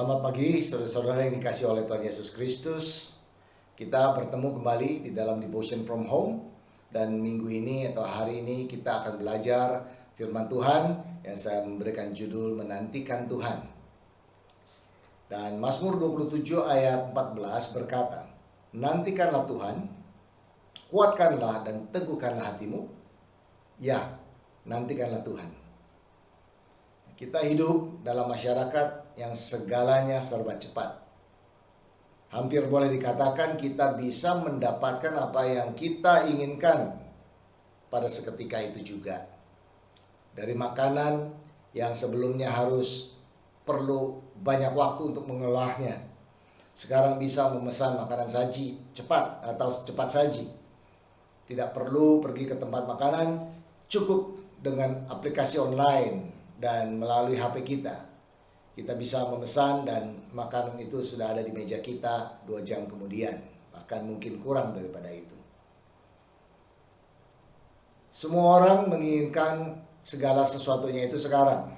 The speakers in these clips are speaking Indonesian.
Selamat pagi saudara-saudara yang dikasihi oleh Tuhan Yesus Kristus. Kita bertemu kembali di dalam Devotion from Home. Dan minggu ini atau hari ini kita akan belajar firman Tuhan yang saya memberikan judul Menantikan Tuhan. Dan Mazmur 27 ayat 14 berkata, "Nantikanlah Tuhan, kuatkanlah dan teguhkanlah hatimu." Ya, nantikanlah Tuhan. Kita hidup dalam masyarakat yang segalanya serba cepat. Hampir boleh dikatakan kita bisa mendapatkan apa yang kita inginkan pada seketika itu juga. Dari makanan yang sebelumnya harus perlu banyak waktu untuk mengolahnya, sekarang bisa memesan makanan saji cepat atau cepat saji. Tidak perlu pergi ke tempat makanan, cukup dengan aplikasi online dan melalui HP kita bisa memesan dan makanan itu sudah ada di meja kita 2 jam kemudian, bahkan mungkin kurang daripada itu. Semua orang menginginkan segala sesuatunya itu sekarang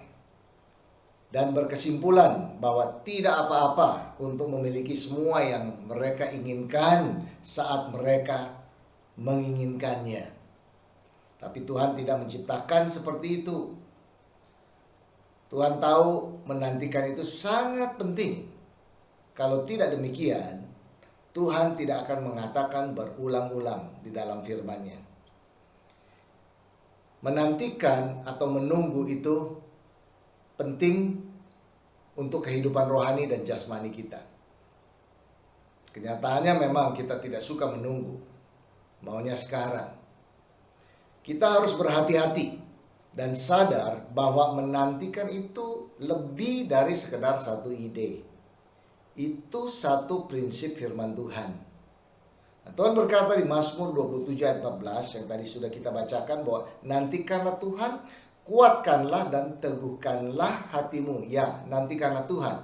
dan berkesimpulan bahwa tidak apa-apa untuk memiliki semua yang mereka inginkan saat mereka menginginkannya. Tapi Tuhan tidak menciptakan seperti itu. Tuhan tahu menantikan itu sangat penting. Kalau tidak demikian, Tuhan tidak akan mengatakan berulang-ulang di dalam firman-Nya. Menantikan atau menunggu itu penting untuk kehidupan rohani dan jasmani kita. Kenyataannya memang kita tidak suka menunggu, maunya sekarang. Kita harus berhati-hati dan sadar bahwa menantikan itu lebih dari sekedar satu ide. Itu satu prinsip firman Tuhan. Nah, Tuhan berkata di Mazmur 27 ayat 14 yang tadi sudah kita bacakan bahwa nantikanlah Tuhan, kuatkanlah dan teguhkanlah hatimu. Ya, nantikanlah Tuhan.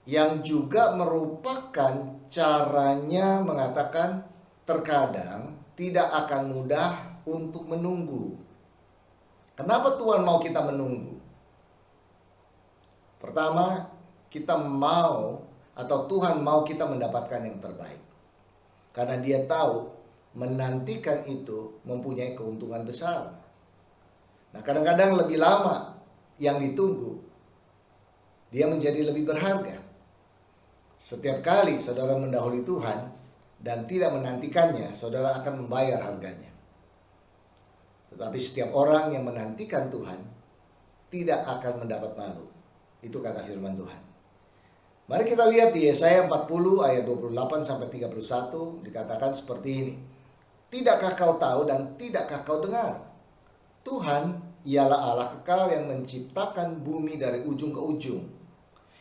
Yang juga merupakan caranya mengatakan terkadang tidak akan mudah untuk menunggu. Kenapa Tuhan mau kita menunggu? Pertama, kita mau atau Tuhan mau kita mendapatkan yang terbaik. Karena Dia tahu menantikan itu mempunyai keuntungan besar. Nah, kadang-kadang lebih lama yang ditunggu, dia menjadi lebih berharga. Setiap kali saudara mendahului Tuhan dan tidak menantikannya, saudara akan membayar harganya. Tetapi setiap orang yang menantikan Tuhan tidak akan mendapat malu. Itu kata firman Tuhan. Mari kita lihat di Yesaya 40 ayat 28 sampai 31 dikatakan seperti ini. Tidakkah kau tahu dan tidakkah kau dengar? Tuhan ialah Allah kekal yang menciptakan bumi dari ujung ke ujung.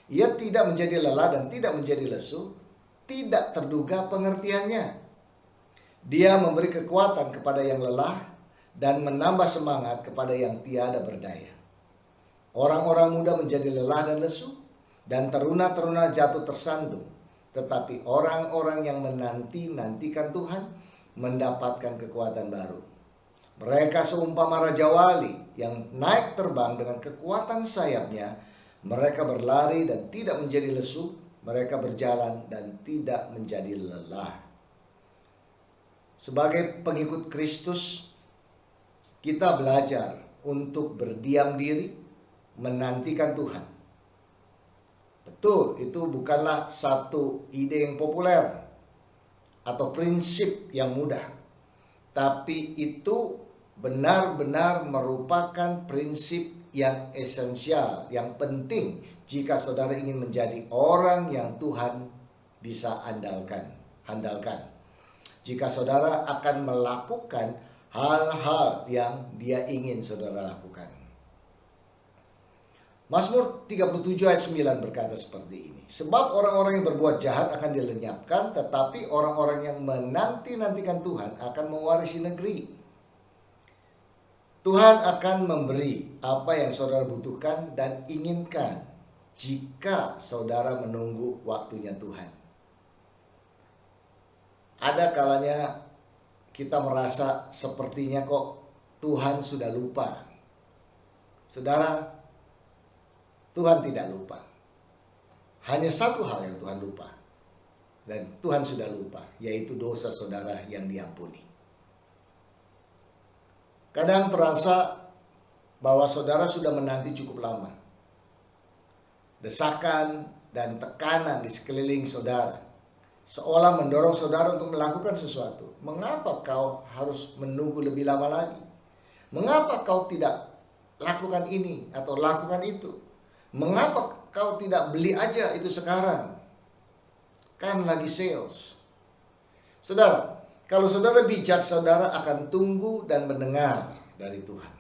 Ia tidak menjadi lelah dan tidak menjadi lesu, tidak terduga pengertiannya. Dia memberi kekuatan kepada yang lelah dan menambah semangat kepada yang tiada berdaya. Orang-orang muda menjadi lelah dan lesu, dan teruna-teruna jatuh tersandung. Tetapi orang-orang yang menanti-nantikan Tuhan mendapatkan kekuatan baru. Mereka seumpama raja wali yang naik terbang dengan kekuatan sayapnya. Mereka berlari dan tidak menjadi lesu, mereka berjalan dan tidak menjadi lelah. Sebagai pengikut Kristus, kita belajar untuk berdiam diri, menantikan Tuhan. Betul, itu bukanlah satu ide yang populer atau prinsip yang mudah. Tapi itu benar-benar merupakan prinsip yang esensial, yang penting jika saudara ingin menjadi orang yang Tuhan bisa handalkan. Jika saudara akan melakukan hal-hal yang Dia ingin saudara lakukan. Mazmur 37 ayat 9 berkata seperti ini. Sebab orang-orang yang berbuat jahat akan dilenyapkan, tetapi orang-orang yang menanti-nantikan Tuhan akan mewarisi negeri. Tuhan akan memberi apa yang saudara butuhkan dan inginkan jika saudara menunggu waktunya Tuhan. Ada kalanya kita merasa sepertinya kok Tuhan sudah lupa. Saudara, Tuhan tidak lupa. Hanya satu hal yang Tuhan lupa. Dan Tuhan sudah lupa, yaitu dosa saudara yang diampuni. Kadang terasa bahwa saudara sudah menanti cukup lama. Desakan dan tekanan di sekeliling saudara seolah mendorong saudara untuk melakukan sesuatu. Mengapa kau harus menunggu lebih lama lagi? Mengapa kau tidak lakukan ini atau lakukan itu? Mengapa kau tidak beli aja itu sekarang? Kan lagi sales. Saudara, kalau saudara bijak, saudara akan tunggu dan mendengar dari Tuhan.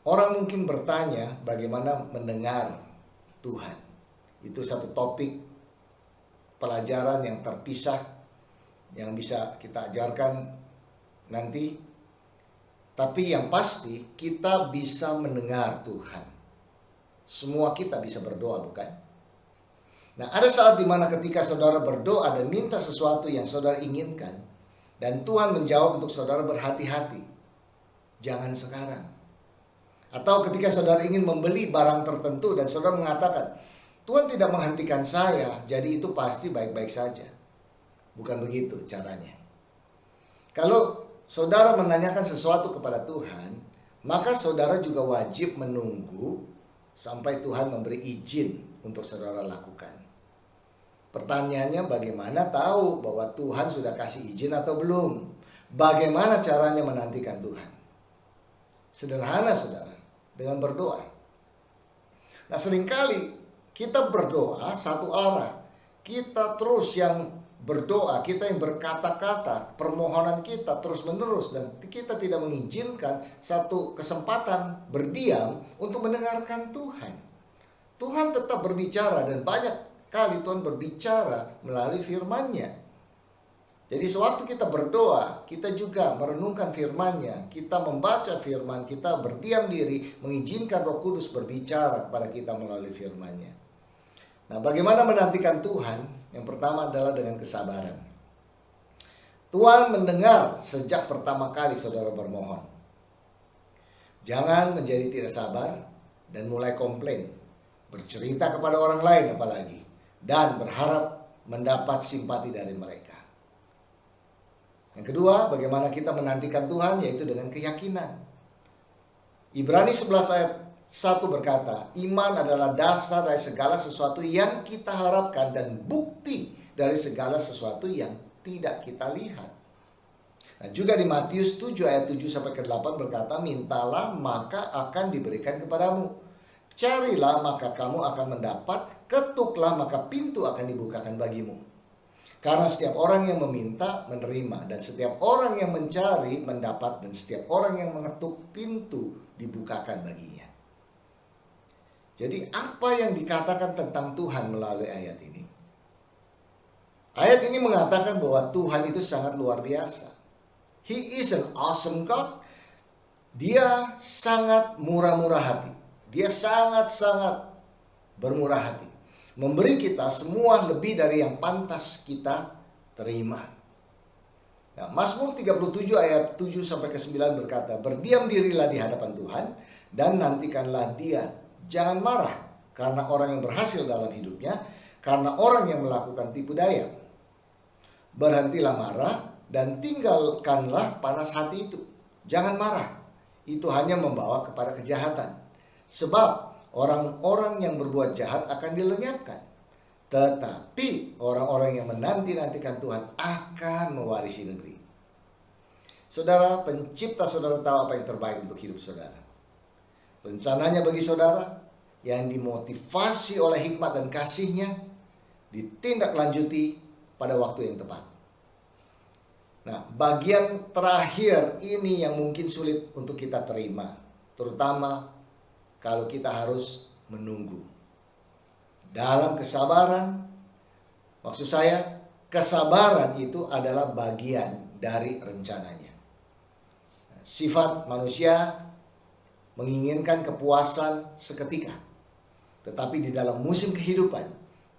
Orang mungkin bertanya bagaimana mendengar Tuhan. Itu satu topik pelajaran yang terpisah yang bisa kita ajarkan nanti. Tapi yang pasti kita bisa mendengar Tuhan. Semua kita bisa berdoa, bukan? Nah, ada saat dimana ketika saudara berdoa dan minta sesuatu yang saudara inginkan, dan Tuhan menjawab untuk saudara berhati-hati. Jangan sekarang. Atau ketika saudara ingin membeli barang tertentu dan saudara mengatakan, Tuhan tidak menghentikan saya, jadi itu pasti baik-baik saja. Bukan begitu caranya. Kalau saudara menanyakan sesuatu kepada Tuhan, maka saudara juga wajib menunggu sampai Tuhan memberi izin untuk saudara lakukan. Pertanyaannya, bagaimana tahu bahwa Tuhan sudah kasih izin atau belum? Bagaimana caranya menantikan Tuhan? Sederhana, saudara, dengan berdoa. Nah, seringkali kita berdoa satu arah. Kita terus yang berdoa, kita yang berkata-kata, permohonan kita terus menerus, dan kita tidak mengizinkan satu kesempatan berdiam untuk mendengarkan Tuhan. Tuhan tetap berbicara, dan banyak kali Tuhan berbicara melalui firman-Nya. Jadi sewaktu kita berdoa, kita juga merenungkan firman-Nya, kita membaca firman, kita berdiam diri, mengizinkan Roh Kudus berbicara kepada kita melalui firman-Nya. Nah, bagaimana menantikan Tuhan? Yang pertama adalah dengan kesabaran. Tuhan mendengar sejak pertama kali saudara bermohon. Jangan menjadi tidak sabar dan mulai komplain, bercerita kepada orang lain apalagi, dan berharap mendapat simpati dari mereka. Yang kedua, bagaimana kita menantikan Tuhan, yaitu dengan keyakinan. Ibrani 11 ayat 1 berkata, iman adalah dasar dari segala sesuatu yang kita harapkan dan bukti dari segala sesuatu yang tidak kita lihat. Nah, juga di Matius 7 ayat 7 sampai ke 8 berkata, mintalah maka akan diberikan kepadamu. Carilah maka kamu akan mendapat, ketuklah maka pintu akan dibukakan bagimu. Karena setiap orang yang meminta menerima, dan setiap orang yang mencari mendapat, dan setiap orang yang mengetuk pintu dibukakan baginya. Jadi apa yang dikatakan tentang Tuhan melalui ayat ini? Ayat ini mengatakan bahwa Tuhan itu sangat luar biasa. He is an awesome God. Dia sangat murah-murah hati. Dia sangat-sangat bermurah hati. Memberi kita semua lebih dari yang pantas kita terima. Nah, Mazmur 37 ayat 7 sampai ke 9 berkata, berdiam dirilah di hadapan Tuhan dan nantikanlah Dia. Jangan marah karena orang yang berhasil dalam hidupnya, karena orang yang melakukan tipu daya. Berhentilah marah dan tinggalkanlah panas hati itu. Jangan marah. Itu hanya membawa kepada kejahatan. Sebab orang-orang yang berbuat jahat akan dilenyapkan. Tetapi orang-orang yang menanti-nantikan Tuhan akan mewarisi negeri. Saudara, pencipta saudara tahu apa yang terbaik untuk hidup saudara. Rencananya bagi saudara yang dimotivasi oleh hikmat dan kasih-Nya ditindaklanjuti pada waktu yang tepat. Nah, bagian terakhir ini yang mungkin sulit untuk kita terima, terutama kalau kita harus menunggu. Dalam kesabaran, maksud saya, kesabaran itu adalah bagian dari rencananya. Sifat manusia menginginkan kepuasan seketika. Tetapi di dalam musim kehidupan,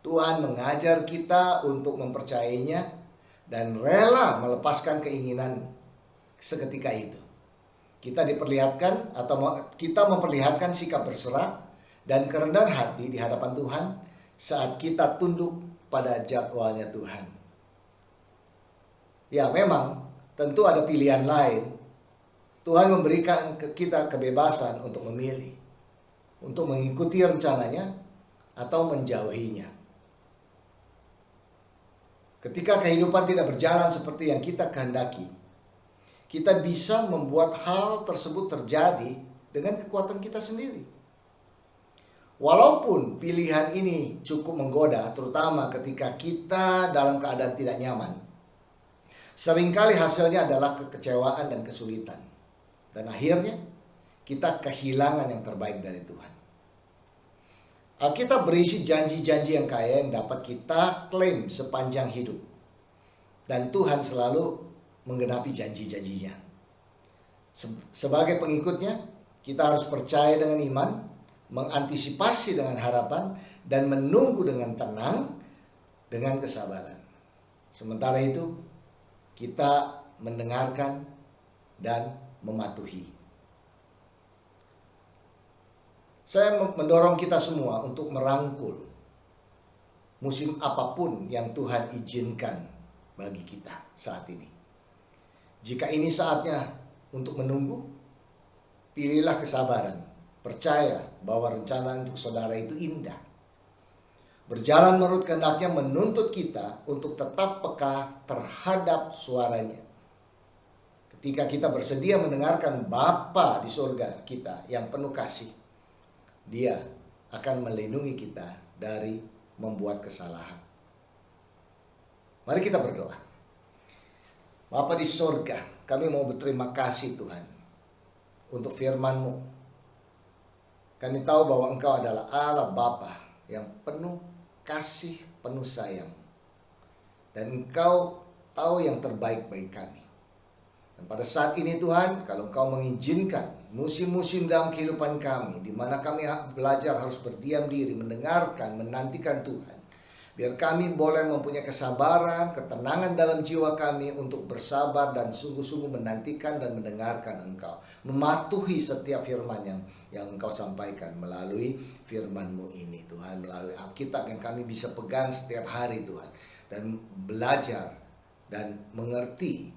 Tuhan mengajar kita untuk mempercayainya dan rela melepaskan keinginan seketika itu. Kita diperlihatkan atau kita memperlihatkan sikap berserah dan kerendahan hati di hadapan Tuhan saat kita tunduk pada jadwalnya Tuhan. Ya, memang tentu ada pilihan lain. Tuhan memberikan kita kebebasan untuk memilih, untuk mengikuti rencananya atau menjauhinya. Ketika kehidupan tidak berjalan seperti yang kita kehendaki, kita bisa membuat hal tersebut terjadi dengan kekuatan kita sendiri. Walaupun pilihan ini cukup menggoda, terutama ketika kita dalam keadaan tidak nyaman, seringkali hasilnya adalah kekecewaan dan kesulitan. Dan akhirnya kita kehilangan yang terbaik dari Tuhan. Alkitab berisi janji-janji yang kaya yang dapat kita klaim sepanjang hidup. Dan Tuhan selalu menggenapi janji-janjinya. Sebagai pengikutnya, kita harus percaya dengan iman, mengantisipasi dengan harapan, dan menunggu dengan tenang, dengan kesabaran. Sementara itu, kita mendengarkan dan mematuhi. Saya mendorong kita semua untuk merangkul musim apapun yang Tuhan izinkan bagi kita saat ini. Jika ini saatnya untuk menunggu, pilihlah kesabaran. Percaya bahwa rencana untuk saudara itu indah. Berjalan menurut kehendaknya menuntut kita untuk tetap peka terhadap suaranya. Ketika kita bersedia mendengarkan Bapa di surga kita yang penuh kasih, Dia akan melindungi kita dari membuat kesalahan. Mari kita berdoa. Bapa di surga, kami mau berterima kasih Tuhan untuk firman-Mu. Kami tahu bahwa Engkau adalah Allah Bapa yang penuh kasih, penuh sayang. Dan Engkau tahu yang terbaik bagi kami. Dan pada saat ini Tuhan, kalau Engkau mengizinkan musim-musim dalam kehidupan kami, di mana kami belajar harus berdiam diri, mendengarkan, menantikan Tuhan. Biar kami boleh mempunyai kesabaran, ketenangan dalam jiwa kami untuk bersabar dan sungguh-sungguh menantikan dan mendengarkan Engkau. Mematuhi setiap firman yang Engkau sampaikan melalui firman-Mu ini Tuhan. Melalui Alkitab yang kami bisa pegang setiap hari Tuhan. Dan belajar dan mengerti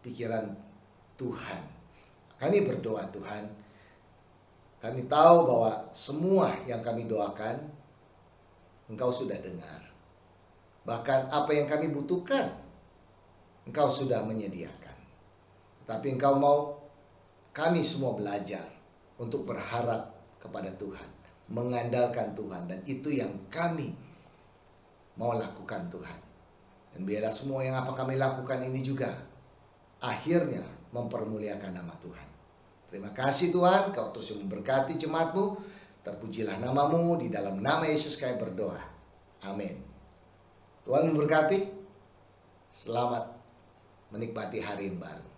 pikiran Tuhan. Kami berdoa Tuhan. Kami tahu bahwa semua yang kami doakan Engkau sudah dengar. Bahkan apa yang kami butuhkan Engkau sudah menyediakan. Tapi Engkau mau kami semua belajar untuk berharap kepada Tuhan, mengandalkan Tuhan, dan itu yang kami mau lakukan Tuhan. Dan biarlah semua yang apa kami lakukan ini juga akhirnya mempermuliakan nama Tuhan. Terima kasih Tuhan, Kau terus memberkati jemaat-Mu. Terpujilah nama-Mu, di dalam nama Yesus kami berdoa. Amin. Tuhan memberkati. Selamat menikmati hari yang baru.